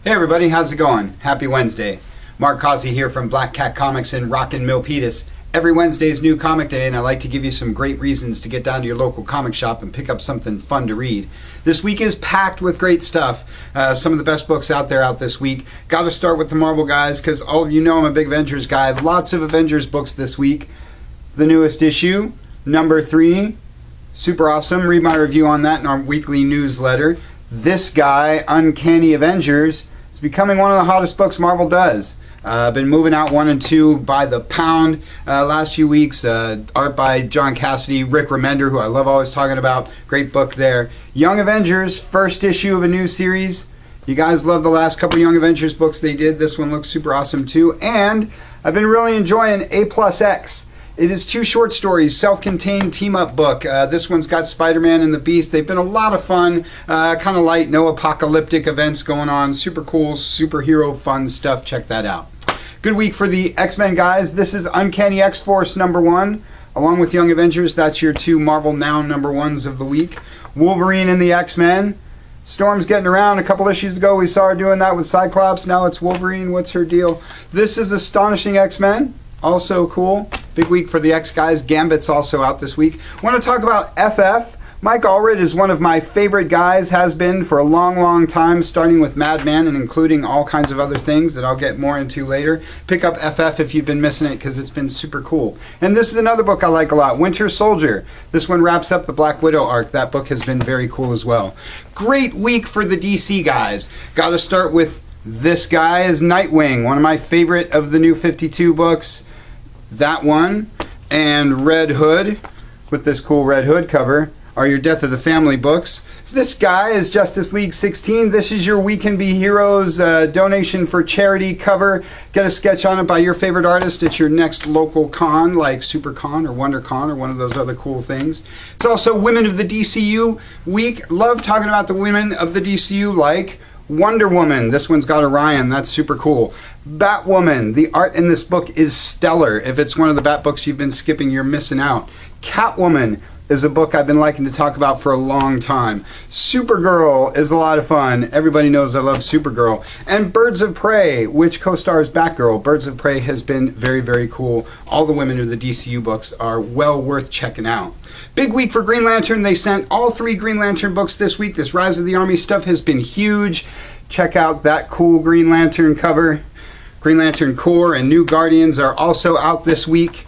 Hey everybody, how's it going? Happy Wednesday. Mark Causey here from Black Cat Comics in Rockin' Milpitas. Every Wednesday is New Comic Day, and I like to give you some great reasons to get down to your local comic shop and pick up something fun to read. This week is packed with great stuff. Some of the best books out there this week. Got to start with the Marvel guys, because all of you know I'm a big Avengers guy. Lots of Avengers books this week. The newest issue, number 3. Super awesome. Read my review on that in our weekly newsletter. This guy, Uncanny Avengers, is becoming one of the hottest books Marvel does. Been moving out 1 and 2 by the pound last few weeks. Art by John Cassidy, Rick Remender, who I love always talking about. Great book there. Young Avengers, first issue of a new series. You guys love the last couple Young Avengers books they did. This one looks super awesome too. And I've been really enjoying A+X. It is 2 short stories, self-contained team-up book. This one's got Spider-Man and the Beast. They've been a lot of fun, kind of light, no apocalyptic events going on. Super cool, superhero fun stuff. Check that out. Good week for the X-Men guys. This is Uncanny X-Force number 1. Along with Young Avengers, that's your 2 Marvel Now number 1s of the week. Wolverine and the X-Men. Storm's getting around. A couple issues ago we saw her doing that with Cyclops. Now it's Wolverine. What's her deal? This is Astonishing X-Men. Also cool. Big week for the X guys. Gambit's also out this week. Want to talk about FF. Mike Allred is one of my favorite guys, has been for a long time, starting with Madman and including all kinds of other things that I'll get more into later. Pick up FF if you've been missing it, because it's been super cool. And this is another book I like a lot, Winter Soldier. This one wraps up the Black Widow arc. That book has been very cool as well. Great week for the DC guys. Got to start with this guy is Nightwing, one of my favorite of the new 52 books. That one and Red Hood with this cool Red Hood cover are your Death of the Family books. This guy is Justice League 16. This is your We Can Be Heroes donation for charity cover. Get a sketch on it by your favorite artist at your next local con like SuperCon or WonderCon or one of those other cool things. It's also Women of the DCU week. Love talking about the women of the DCU like Wonder Woman. This one's got Orion. That's super cool. Batwoman. The art in this book is stellar. If it's one of the Bat books you've been skipping, you're missing out. Catwoman is a book I've been liking to talk about for a long time. Supergirl is a lot of fun. Everybody knows I love Supergirl. And Birds of Prey, which co-stars Batgirl. Birds of Prey has been very cool. All the women of the DCU books are well worth checking out. Big week for Green Lantern. They sent all 3 Green Lantern books this week. This Rise of the Army stuff has been huge. Check out that cool Green Lantern cover. Green Lantern Corps and New Guardians are also out this week.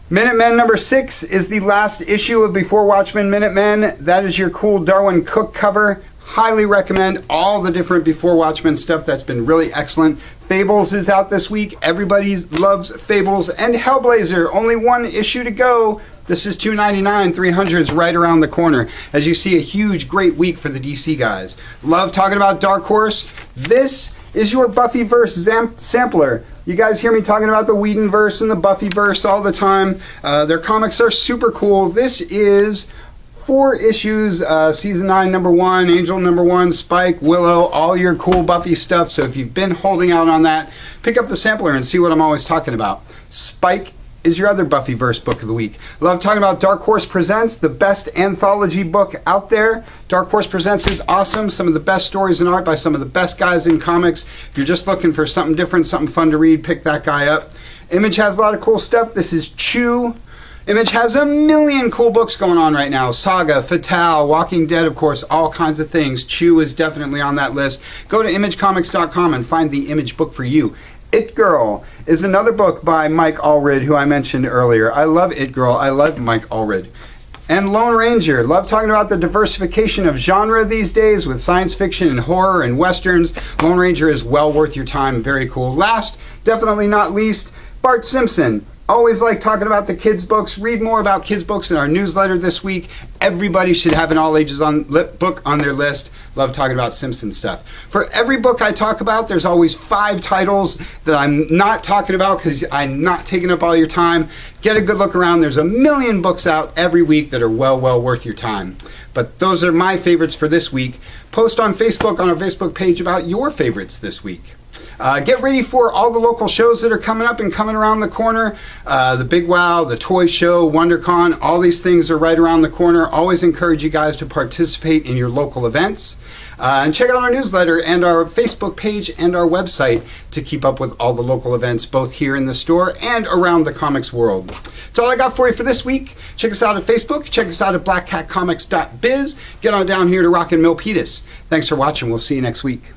Minutemen number 6 is the last issue of Before Watchmen Minutemen. That is your cool Darwin Cook cover. Highly recommend all the different Before Watchmen stuff. That's been really excellent. Fables is out this week. Everybody loves Fables. And Hellblazer, only 1 issue to go. This is $2.99, 300 is right around the corner. As you see, a huge, great week for the DC guys. Love talking about Dark Horse. This is your Buffyverse sampler. You guys hear me talking about the Whedonverse and the Buffyverse all the time. Their comics are super cool. This is 4 issues, season 9 number 1, Angel number 1, Spike, Willow, all your cool Buffy stuff. So if you've been holding out on that, pick up the sampler and see what I'm always talking about. Spike is your other Buffyverse book of the week. Love talking about Dark Horse Presents, the best anthology book out there. Dark Horse Presents is awesome. Some of the best stories and art by some of the best guys in comics. If you're just looking for something different, something fun to read, pick that guy up. Image has a lot of cool stuff. This is Chew. Image has a million cool books going on right now. Saga, Fatale, Walking Dead, of course, all kinds of things. Chew is definitely on that list. Go to imagecomics.com and find the Image book for you. It Girl is another book by Mike Allred, who I mentioned earlier. I love It Girl. I love Mike Allred. And Lone Ranger. Love talking about the diversification of genre these days with science fiction and horror and westerns. Lone Ranger is well worth your time. Very cool. Last, definitely not least, Bart Simpson. Always like talking about the kids' books. Read more about kids' books in our newsletter this week. Everybody should have an all ages book on their list. Love talking about Simpson stuff. For every book I talk about, there's always 5 titles that I'm not talking about because I'm not taking up all your time. Get a good look around. There's a million books out every week that are well worth your time. But those are my favorites for this week. Post on Facebook, on our Facebook page, about your favorites this week. Get ready for all the local shows that are coming up and coming around the corner. The Big Wow, the Toy Show, WonderCon, all these things are right around the corner. Always encourage you guys to participate in your local events. And check out our newsletter and our Facebook page and our website to keep up with all the local events, both here in the store and around the comics world. That's all I got for you for this week. Check us out at Facebook. Check us out at blackcatcomics.biz. Get on down here to Rockin' Milpitas. Thanks for watching. We'll see you next week.